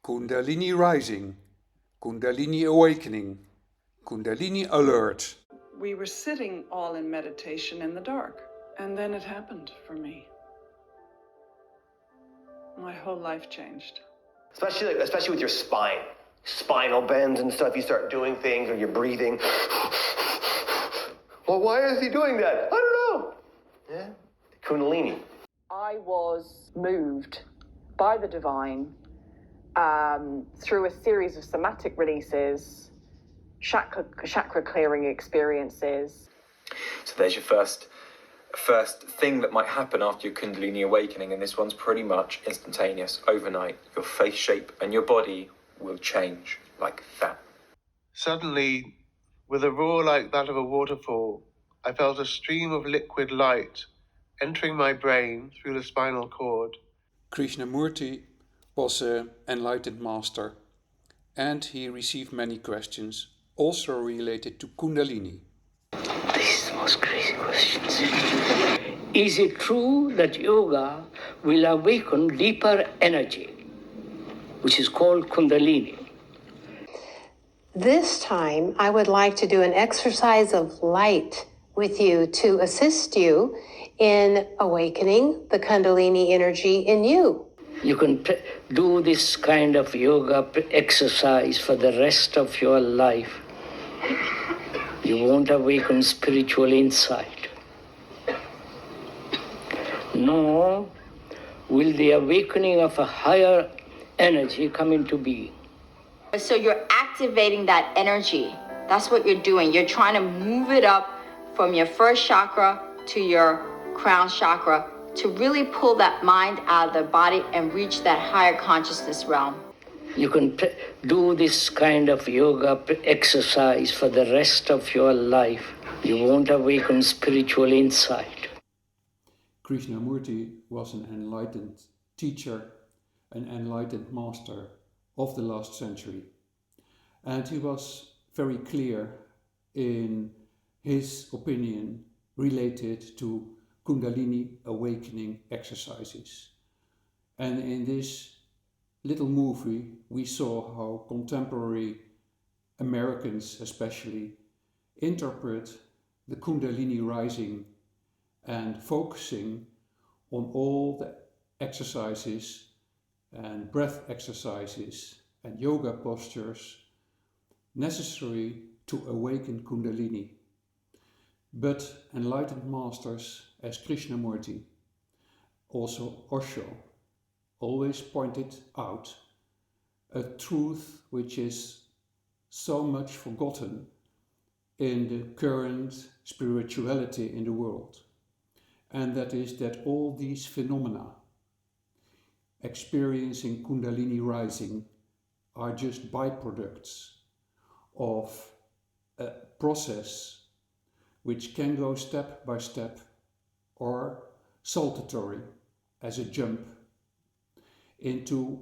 Kundalini Rising, Kundalini Awakening, Kundalini Alert. We were sitting all in meditation in the dark, and then it happened for me. My whole life changed. Especially with your spine. Spinal bends and stuff, you start doing things, or you're breathing. Well, why is he doing that? I don't know. Yeah, Kundalini. I was moved by the divine through a series of somatic releases, chakra clearing experiences. So there's your first thing that might happen after your Kundalini awakening, and this one's pretty much instantaneous, overnight. Your face shape and your body will change like that. Suddenly, with a roar like that of a waterfall, I felt a stream of liquid light entering my brain through the spinal cord. Krishnamurti was an enlightened master, and he received many questions, also related to Kundalini. This is the most crazy questions. Is it true that yoga will awaken deeper energy, which is called Kundalini? This time, I would like to do an exercise of light with you to assist you in awakening the Kundalini energy in you. You can do this kind of yoga exercise for the rest of your life. You won't awaken spiritual insight. Nor will the awakening of a higher energy come into being. So you're activating that energy. That's what you're doing. You're trying to move it up from your first chakra to your crown chakra to really pull that mind out of the body and reach that higher consciousness realm. You can do this kind of yoga exercise for the rest of your life. You won't awaken spiritual insight. Krishnamurti was an enlightened teacher, an enlightened master of the last century. And he was very clear in his opinion related to Kundalini awakening exercises. And in this little movie, we saw how contemporary Americans especially interpret the Kundalini rising and focusing on all the exercises and breath exercises and yoga postures necessary to awaken Kundalini. But enlightened masters as Krishnamurti, also Osho, always pointed out a truth which is so much forgotten in the current spirituality in the world. And that is that all these phenomena experiencing Kundalini rising are just byproducts of a process which can go step by step or saltatory as a jump into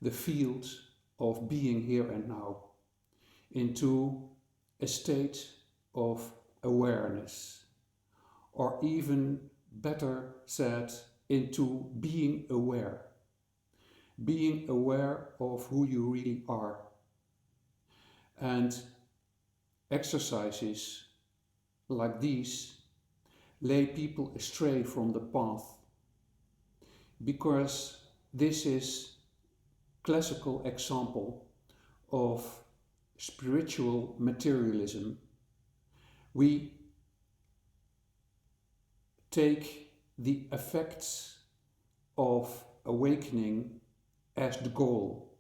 the field of being here and now, into a state of awareness, or even better said, into being aware of who you really are. And exercises like these lay people astray from the path, because this is classical example of spiritual materialism. We take the effects of awakening as the goal.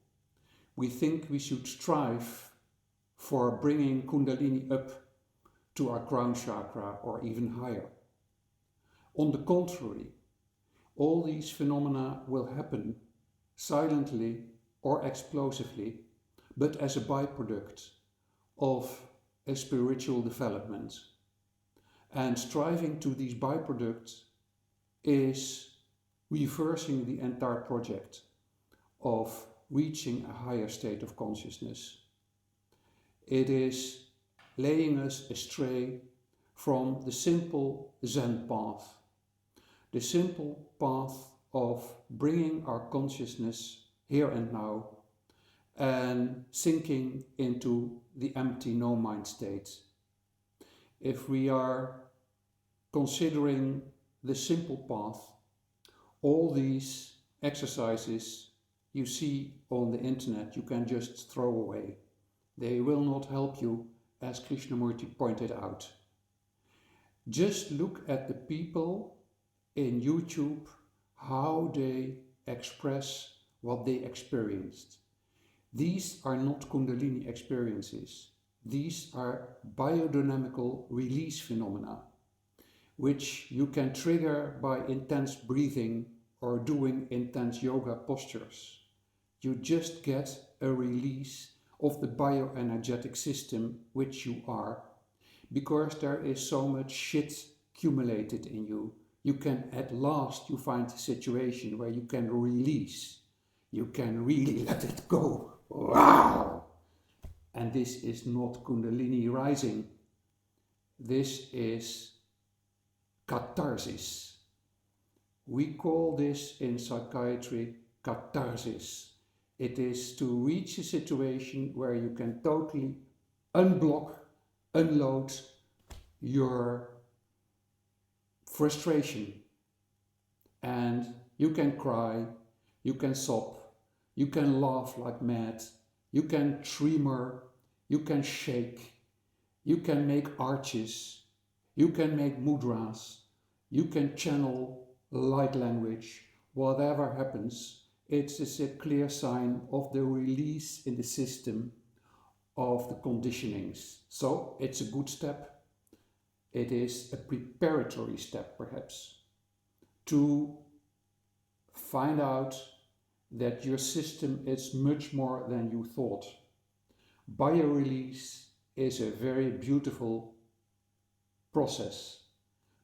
We think we should strive for bringing Kundalini up to our crown chakra or even higher. On the contrary, all these phenomena will happen silently or explosively, but as a byproduct of a spiritual development. And striving to these byproducts is reversing the entire project of reaching a higher state of consciousness. It is laying us astray from the simple Zen path, the simple path of bringing our consciousness here and now, and sinking into the empty no mind state. If we are considering the simple path, all these exercises you see on the internet you can just throw away. They will not help you, as Krishnamurti pointed out. Just look at the people in YouTube, how they express what they experienced. These are not Kundalini experiences. These are biodynamical release phenomena, which you can trigger by intense breathing or doing intense yoga postures. You just get a release of the bioenergetic system which you are, because there is so much shit accumulated in you. You can, at last, you find a situation where you can release. You can really let it go. Wow! And this is not Kundalini Rising. This is catharsis. We call this in psychiatry catharsis. It is to reach a situation where you can totally unblock, unload your frustration. And you can cry, you can sob, you can laugh like mad, you can tremor, you can shake, you can make arches, you can make mudras, you can channel light language. Whatever happens, it is a clear sign of the release in the system of the conditionings. So it's a good step. It is a preparatory step, perhaps, to find out that your system is much more than you thought. Biorelease is a very beautiful process,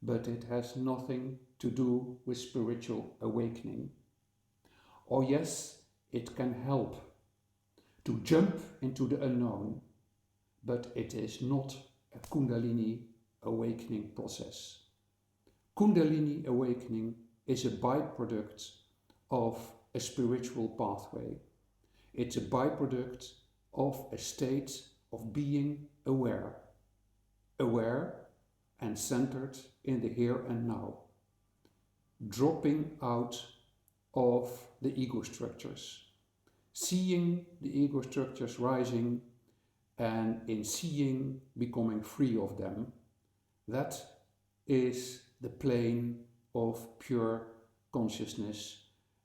but it has nothing to do with spiritual awakening. Oh yes, it can help to jump into the unknown, but it is not a Kundalini awakening process. Kundalini awakening is a byproduct of a spiritual pathway. It's a byproduct of a state of being aware and centered in the here and now, dropping out of the ego structures, seeing the ego structures rising, and in seeing becoming free of them. That is the plane of pure consciousness.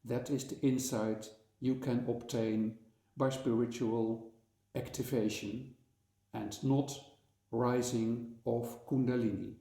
That is the insight you can obtain by spiritual activation and not rising of Kundalini.